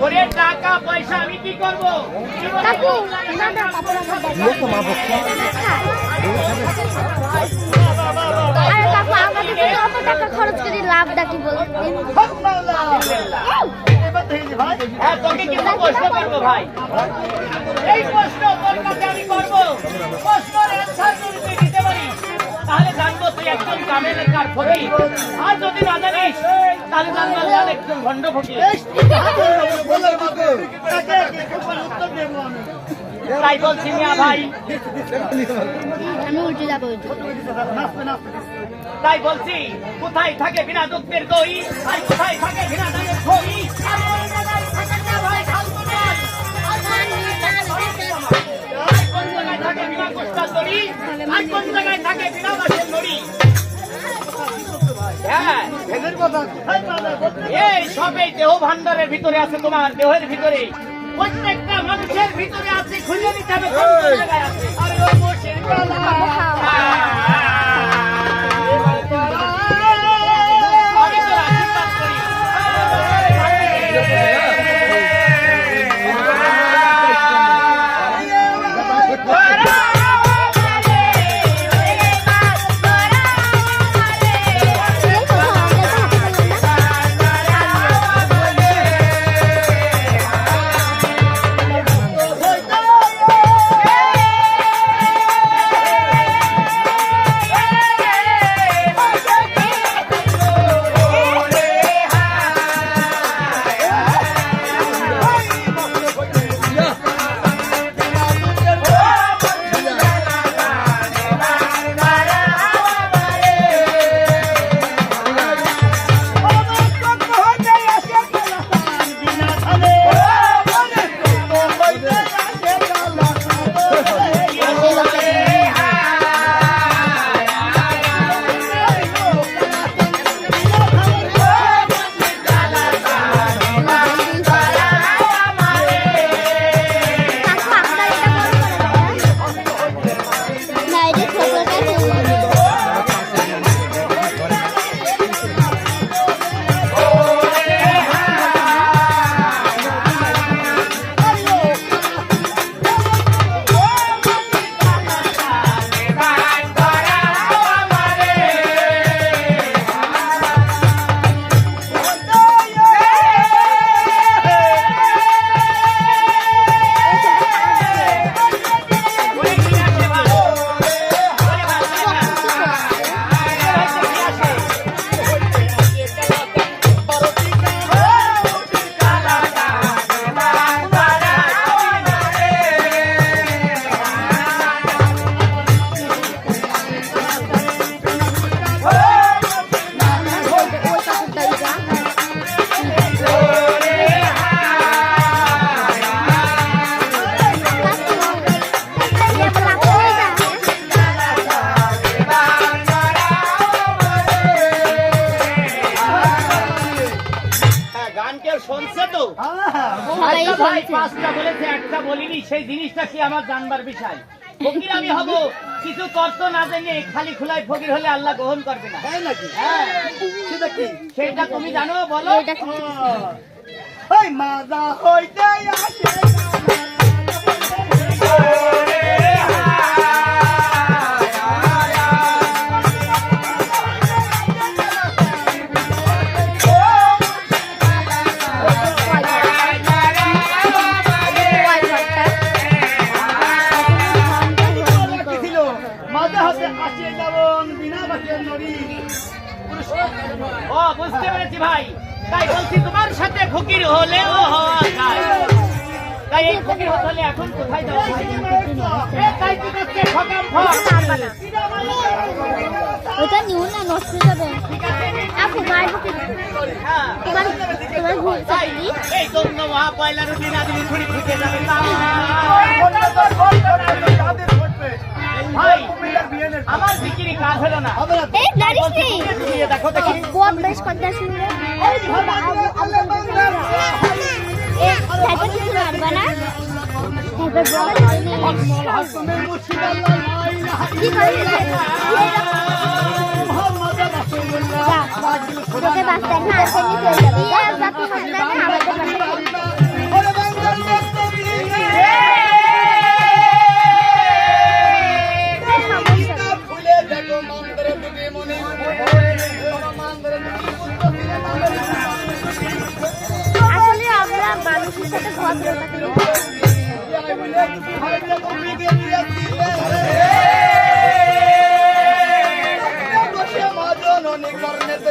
ওরে টাকা পয়সা আমি কি করবো? টাকা খরচ করে লাভটা কি বলতেন? হ্যাঁ, তোকে কিছু প্রশ্ন করবো ভাই। এই প্রশ্ন তোর কাছে আমি করবো, প্রশ্নের অ্যান্সার যদি তুই দিতে পারিস তাহলে জানবো তুই একজন গ্রামের কার ফকির। আর যদি না জানিস তাহলে জানবো লাল একজন ভণ্ড ফকির। তাই বলছি মিয়া ভাই, আমি উল্টে যাবো। তাই বলছি কোথায় থাকে বিনা দুঃখের দই, আর কোথায় থাকে বিনা দানের খই? কোন জায়গায় থাকে বিনা কষ্টার দড়ি, আর কোন জায়গায় থাকে বিনা বাসের দড়ি? হ্যাঁ, এই সবই দেহ ভান্ডারের ভিতরে আছে, তোমার দেহের ভিতরে। প্রত্যেকটা মানুষের ভিতরে আছে, খুঁজে নিতে হবে কোন জায়গায় আছে। আমি তো আশীর্বাদ করি। সেই জিনিসটা কি আমার জানবার বিষয়। ফকির আমি হব, কিছু তত্ত্ব না জেনে খালি খোলায় ফকির হলে আল্লাহ গ্রহণ করবে না। সেটা তুমি জানো, বলো। মাজা হইতে বুঝতে পেরেছি ভাই। তাই বলছি তোমার সাথে ফকির হলেও হওয়া যায়। তাই এই ফকির হলে এখন কোথায় যাওয়া? ওটা নিও না, নষ্ট হয়ে যাবে। আপু মারবো কি? তোমার ভুল চাইলি। এই জন্য মহাপয়লার দিন আদিন ছুরি ফুটে যাবে। ভাই আমার বিক্রি কাজ হলো না। এই দাঁড়িয়ে দেখো দেখি কোন বেশ কথা শুনলে এই বাবা তারপর কিছু মারবা না। কি করবে? তোকে বাস্তার ভিতর থেকে চলে যাবে যা বাকি মজা না আমাদের পাশে আসলে আমরা মানুষের সাথে ভদ্রতা করি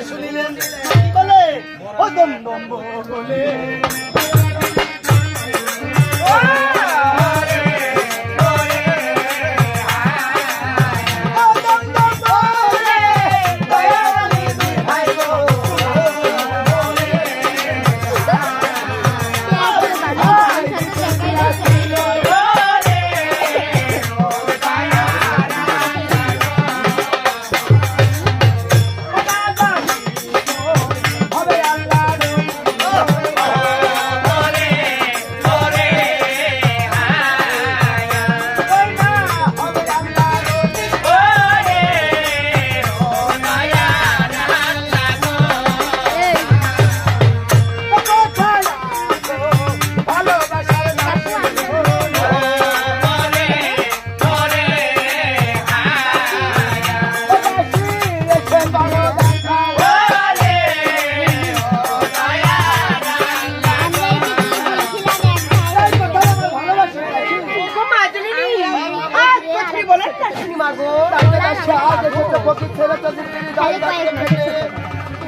শুনিলেন বলে ও দম দম বলে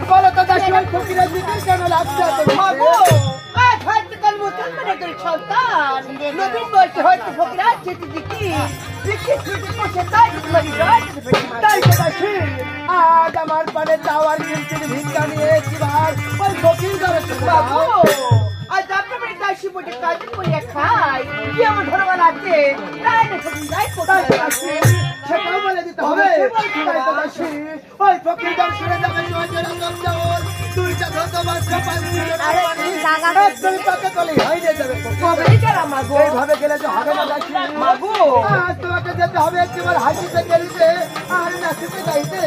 বলো তো দাসী ফকিরা জিজ্ঞেস কেন লাগছে নবীন বলছে হয়তো ফকিরা যেতে দেখি আজ আমার পানে চাওয়ার কিনতে ভিক্ষা নিয়েছি ভাই ওই ফকির বাবু আজ আপনার বাড়ি দাসী বসে কাজ করিয়া খাই কি আমার ধরবার আছে সেটাও বলে দিতে হবে ওই ফকির দর্শনে যাবে দুইটা ধত বাচ্চা এইভাবে গেলে তো হবে না মাগু আজ তোমাকে যেতে হবে একবার হাসিতে গেলিতে আর নাচিতে গাইতে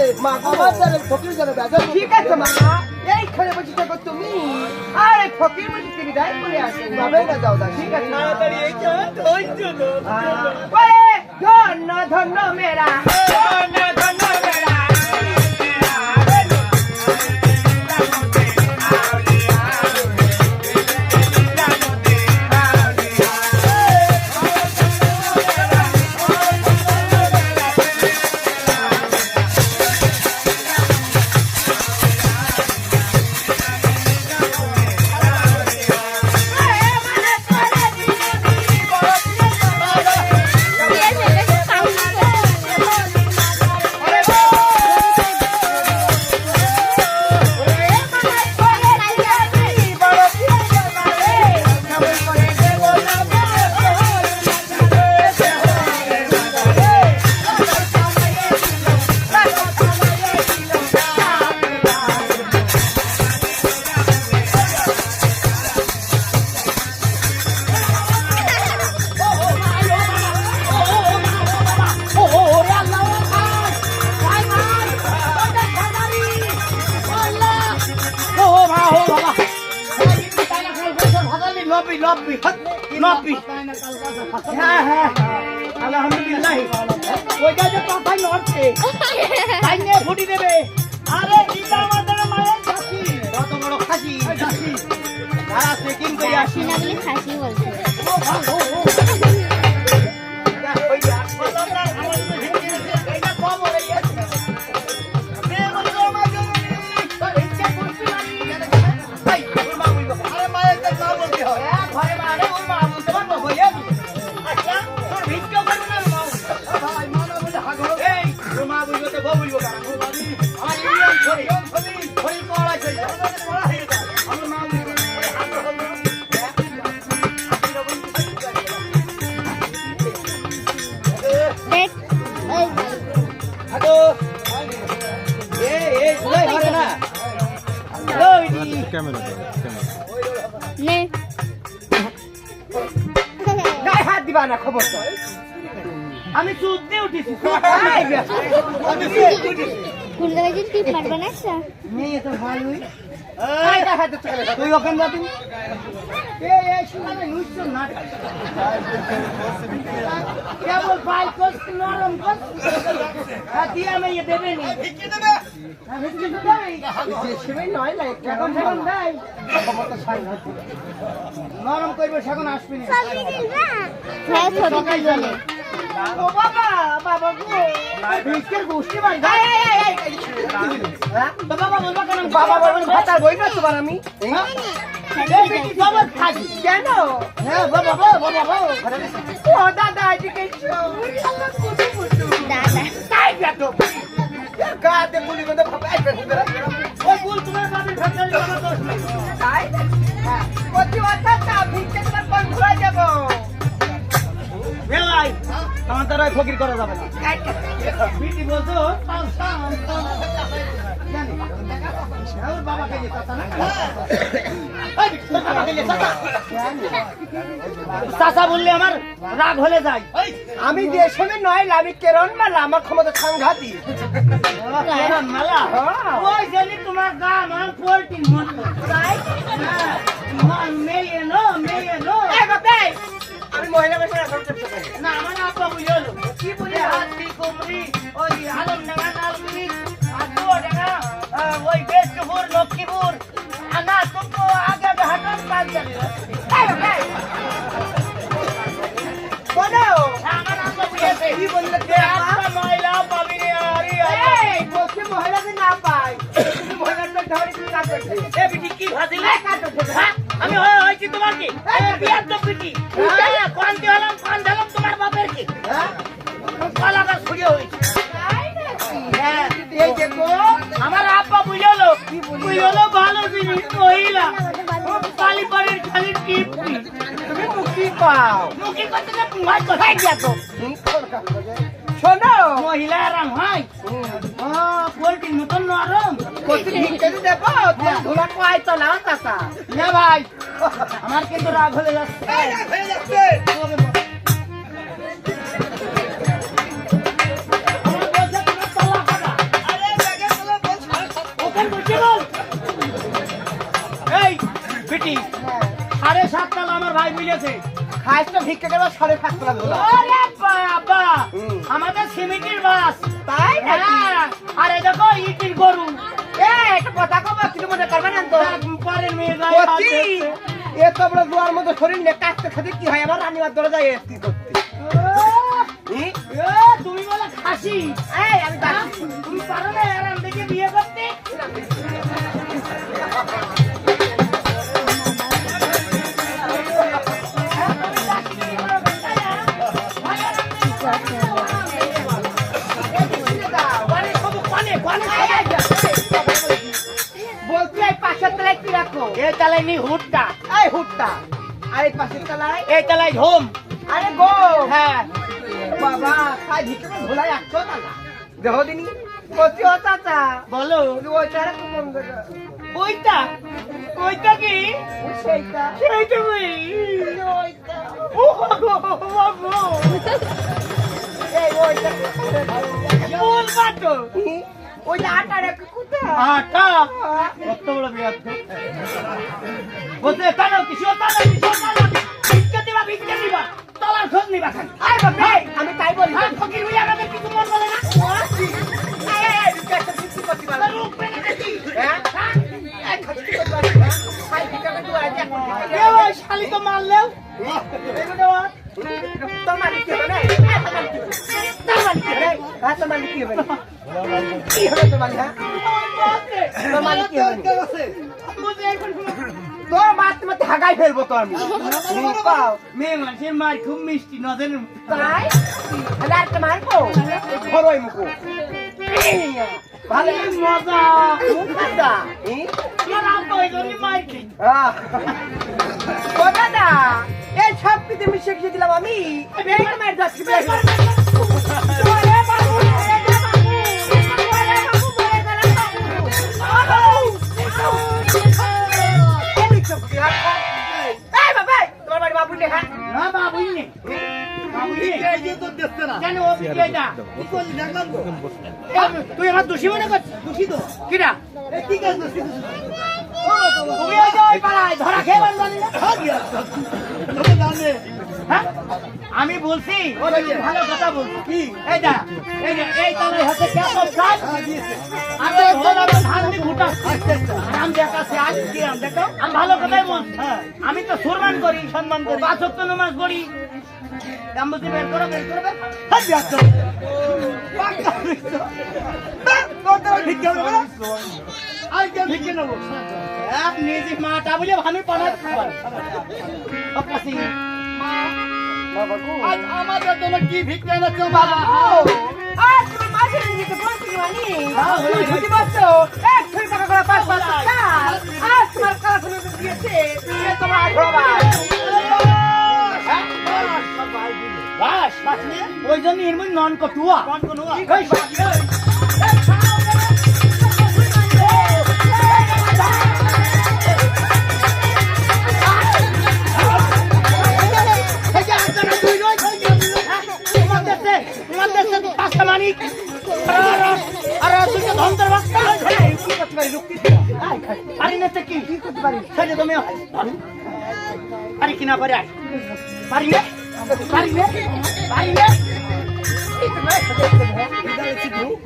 আমার দ্বারা ফকির যেন বেজা ঠিক আছে মা এইখানে বসে থাকো তুমি আর এই ফকির বসে তুমি দায় করে আসো ভাবে না যাও দা ঠিক আছে তাড়াতাড়ি ধন্য ধন্য মেরা ধন্য ধন্য মেরা আলহামদুলিল্লাহ ওইটা যে পাপাই নড়ছে তাই নিয়ে ফুটি দেবে আরে গীতা আমাদের মায়ের খাসি কত বড় খাসি তারা চেকিং করে আসি না বলে খাসি বলছে হাত দিবা না খবর আমি চুদ দিয়ে উঠেছি কোন জায়গায় যে টিপ মারবে না আচ্ছা মেয়ে তো ভালোই তুই ওখানে যাবি কেবল ফাইল কোস্ট নরম কোস্ট দিয়ে আমি ইয়ে দেবে নি নরম করবে সেখন আসবি না হ্যাঁ ছবি তুলবে ও বাবা বাবা গো বিস্কের গোষ্ঠী বাড়ি বাবা বলবা কেন বাবা বলবেন ভাতা বই না তোমার আমি বাবা খাবি কেন হ্যাঁ বাবা বাবা ও দাদা এদিকে দাদা তাই বেটো গাতে গুলি গন্ধ ভাবাই ওই বল তোমার বাবার ফ্যাক্টরি বাবা দোষ নাই তাই কত কথা তা ভিক্ষে তোমার কোন ঘুরে যাব বেলাই আমার দ্বারা ফকির করা যাবে না বিটি বলছো জানি ওর বাবাকে যে চাচা না ওই তোর বাবাকে যে চাচা চাচা বললে আমার রাগ হলে যায় আমি দেশমে নয় আমি কেরন মালা আমার ক্ষমতা সাংঘাতি কেরণ মেলা ওই জন্য তোমার গা আমার পোল্ট্রির মতো মেয়ে নো আমি মহিলা বেশি না আমার আপা বুঝলো কি বলে হাতি কুমড়ি ওই আলম ডাঙ্গা নালগুলি আদো ডাঙ্গা ওই বেশপুর লক্ষ্মীপুর না তুমকো আগে হাটন কাজ চলে বলো আমার আপা বুঝেছে কি বললে একটা মহিলা পাবি রে আরে এই বসে মহিলাকে না পাই তুমি মহিলাকে ধরে তুমি কাজ করতে এ বিটি কি ভাজিলে হ্যাঁ আমি হইছি তোমার কি বিয়ার তো বিটি কোন দিলাম তোমার বাপের কি হ্যাঁ পালাটা ছুড়ে হইছে হ্যাঁ এই দেখো আমার আব্বা বুঝলো ভালো জিনিস মহিলা কালীবাড়ির খালি টিপি তুমি মুক্তি পাও মুখে কথা না মাই কথাই দিয়া তো শোনো মহিলা আরাম হয় পোল্ট্রি নতুন নরম কত ভিক্ষে দেব তুমি ধুলা কয় তো না চাচা না ভাই আমার কিন্তু রাগ হলে যাচ্ছে হয়ে যাচ্ছে আমার বলছে তোমার তলা খাবা আরে জায়গা গুলো বল ওখানে বসে বল এই বিটি 7.5 তালা আমার ভাই মিলেছে খাইছ তো ভিক্ষে দেব 7.5 টাকা ধুলা ওরে বাবা আমাদের সিমেন্টের বাস তাই নাকি হ্যাঁ, আর এই দেখো ইটির গরু একটা কথা কব কিছু মনে করবে না তো পরের মেয়ে গায়ে হাত কতি দিচ্ছে। এত বড় দুয়ার মতো শরীর নিয়ে কাটতে খাতে কি হয় আমার রানীবার দরে যায় এসি করতে এ, তুমি বলে খাসি এই আমি হ্যাঁ? তুমি পারো না আরাম থেকে বিয়ে করতে বলছি এই পাশের তলায় কি রাখো এই তালাই নি হুটটা এই হুটটা আর এই পাশের তলায় এই তালাই হোম আরে গো হ্যাঁ বাবা খাই ভিক্ষে ভোলাই আসছো না দেখো দিনি কতি ও চাচা বলো ওই চারা কোন জায়গা ওইটা ওইটা কি সেইটা সেইটা ওই ওইটা ও বাবা এই ওইটা বল বাটো ওইটা আটা রেখে কোথায় আটা কত বড় বিয়াদ বলতে তানো কিছু ভিক্ষা দিবা তলার খোঁজ নিবা খান আরে বাবা আমি তাই বলি আর ফকির হইয়া আমাদের কিছু মন বলে না এই এই ভিক্ষাটা কিছু করতে পারবে না রূপ পেনে দেখি হ্যাঁ এই খাচ্ছি করতে পারবে না খাই ভিক্ষাটা তুই আজ এ ওই শালি তো মারলেও তোমার কি হবে না তোমার কি হবে কি হবে তোমার হ্যাঁ তোমার কি হবে তোর মাত মত হাগাই ফেলবো তো আমি পাও মেয়ে মানুষের মার খুব মিষ্টি নজর তাই তাহলে আর মারবো ঘরোই মুখো ভালো মজা মুখটা তোর আব্বা ওই জন্য মার খেয়ে ও দাদা এই সব কিছু আমি শিখিয়ে দিলাম আমি বেকার মার যাচ্ছি তোমার বাড়ি বাবু লেখা না বাবুই নে বাবুই নে তো দেখতে না কেন ও বিক্রি এটা কি করলি দেখলাম তো তুই আমার দোষী মনে করছিস? দূষিত কিরা এই কি কাজ দূষিত তুমি ওই যে ওই পাড়ায় ধরা খেয়ে বানবানি না? হ্যাঁ? আমি বলছি ভালো কথা বলছি কি এইটা এই তলায় হাতে কেমন কাজ আমি ধান ঘুটা আরাম দেখাচ্ছে আজ কিরাম দেখো আমি ভালো কথাই বলছি আমি তো সম্মান করি 5 ওয়াক্ত নামাজ পড়ি গামবুতি বের করো বের করবে নিজে মাটা বলে আমি পাঠাচ্ছি আজ আমাদের জন্য কি ভিক্ষা এনেছো বাবা আজ তোমার মাঝে নিতে বলছি মানে তুমি বুঝতে পারছো 1 টাকা করে 5 টাকা আজ তোমার কাছে শুনে দিয়েছে এ তোমার বাবা বাস ওই জন্য এর মধ্যে নন কটুয়া পারি কিনা পারি পারি না পারি না পারি না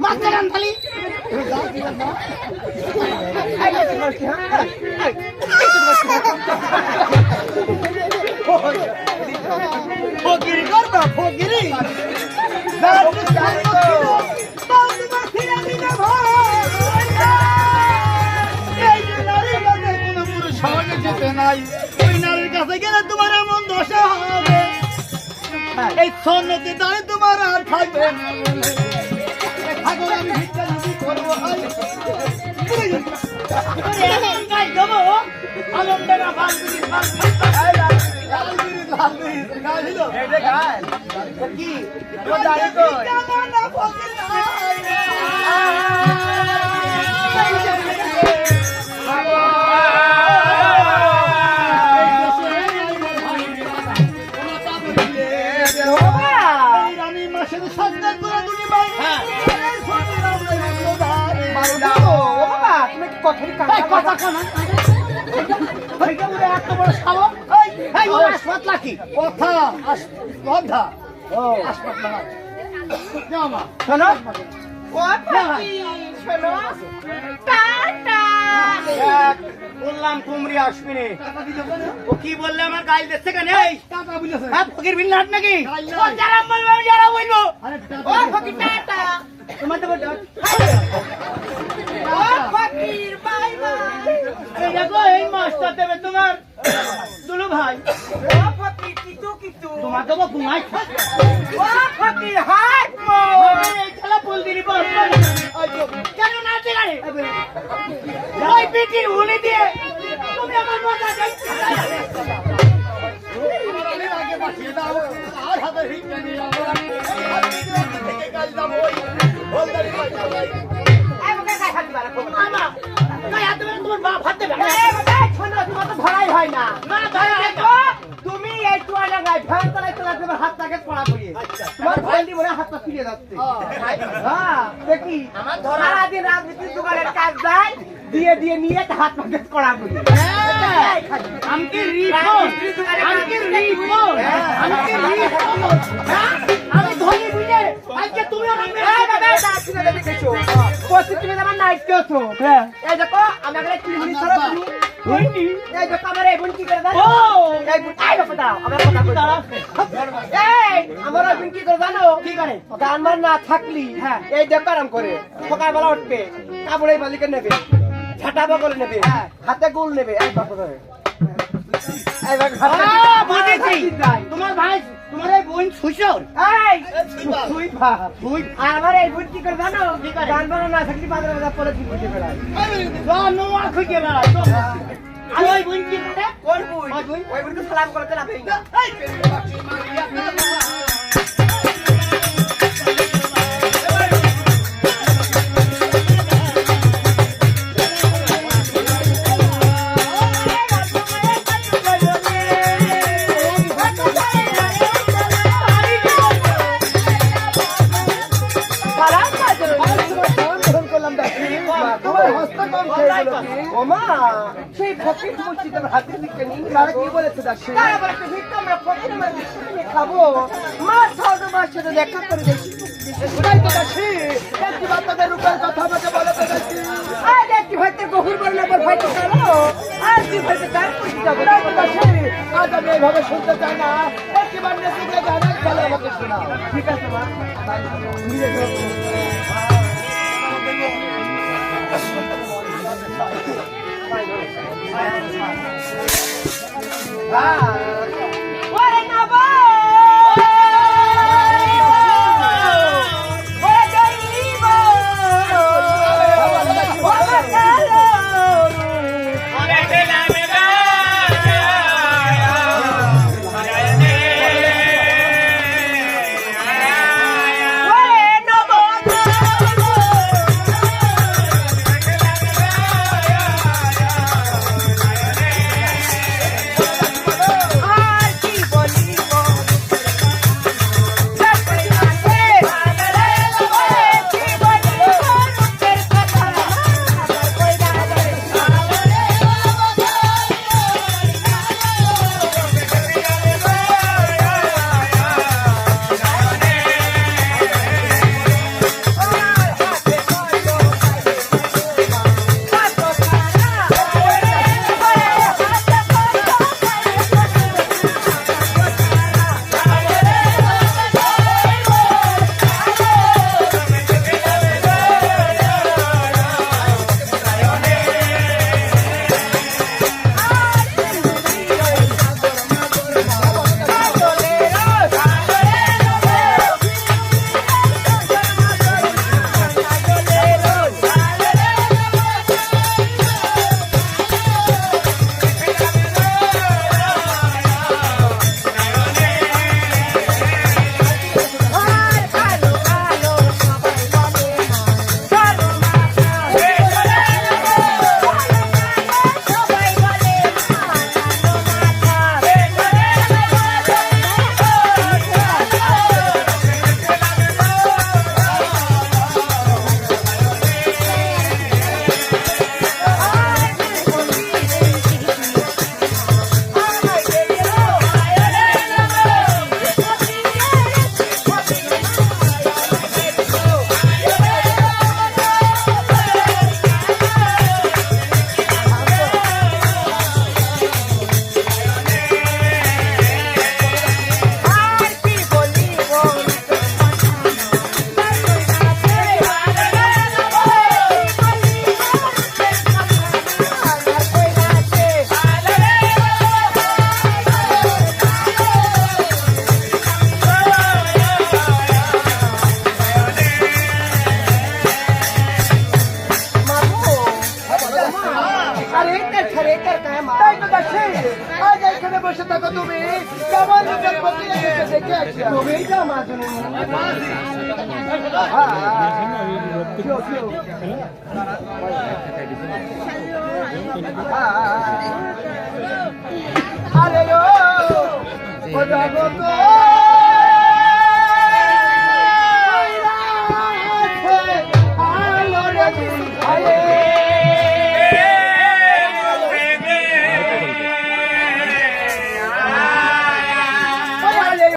মাস্টার আনতালি ফকিরি করবা ফকিরি ওই নারীর কাছে গেলে তোমার এমন দশা হবে এই সন্ন্যতে দাঁড়ে তোমার আর থাকবে না ঠাকুর আমি ভিক্ষা যদি করবো কি বললাম কুমড়ি আসবি ও কি বললে আমার গাইল দিচ্ছে কেন ফকির বিল নাট নাকি যারা বলবো যারা বলবো ফকির টাটা তোমার তো দেখো এই মাছটা দেবে তোমার দুলু ভাই তোমার দেবো ঘুমাই খেলা ফুল দিলি কেন নাচে গাড়ি ওই পিটির হুলি দিয়ে তুমি আমার মজা তোমার বাপ হাত দেবে ধরাই হয় না না ধরা তুমি এই টুয়ালা গায়ে ভ্যান চালাইতে লাগবে হাতটাকে পড়া পড়িয়ে তোমার ভয় দিব না হাতটা ফিরে যাচ্ছে হ্যাঁ দেখি আমার ধরা সারাদিন রাজনীতির দোকানের কাজ দেয় দিয়ে দিয়ে নিয়ে হাত পাকে কড়া করি আমকে রিপোর্ট আমি ধনী বুঝে আজকে তুমি আমাকে তুমি আমার নাইট কেছো এই দেখো আমাকে ক্লিনিক ছাড়া তুমি এই দেখো আমার এই বোন কি করে জানো এই বোন আই দেখো দাও আমার কথা বলো এই আমার এই বোন কি করে জানো কি করে গান মান না থাকলি হ্যাঁ এই দেখো আরাম করে সকালবেলা উঠবে কাপড়ে বালিকে নেবে ছাটা বগলে নেবে হাতে গোল নেবে এই বাবা ধরে বুঝেছি তোমার ভাই তোমার এই বোন সুশোর এই তুই ভাব তুই আমার এই বোন কি করে জানো গান বানা না থাকলি বাজারে বাজার পরে কি বুঝে বেড়ায় নোয়া খুঁজে বেড়ায় আর ওই বোন কি করে কোন বোন ওই বোনকে সালাম করতে না ভেঙ্গা সস্তা কম খেয়ে গেল কি? ও মা সেই ফকির বলছি তোর হাতের দিকে নিয়ে তারা কি বলেছে দাসী? তারা বলে তুমি তোমরা ফকির মানুষ নিয়ে খাবো মা খাওয়া মার সাথে দেখা করে দেখি তাই তো দাসী, একটি বাচ্চাদের রূপের কথা আমাকে বলে তো দাসী। আজ একটি ভাইতে গহুর বলে না ভাইতে চলো আর কি ভাইতে তার করতে যাবো তাই তো দাসী, আজ আমি এইভাবে শুনতে চাই না, একটিবার নেতিকে জানাই তাহলে আমাকে শোনাও। ঠিক আছে মা ওরে নাবা ওরে যাইব ওরে চলো ওরে নবো আর কি বলিব সত্যি আছে ওরে কি বলিব রূপের কথা আমার কইরা যাবে তাই তো দাসী, আজ এইখানে বসে থাকো তুমি, কেমন রূপের ফকির এসেছে দেখে আসি। তুমি যা মা জননী আরে ও জগত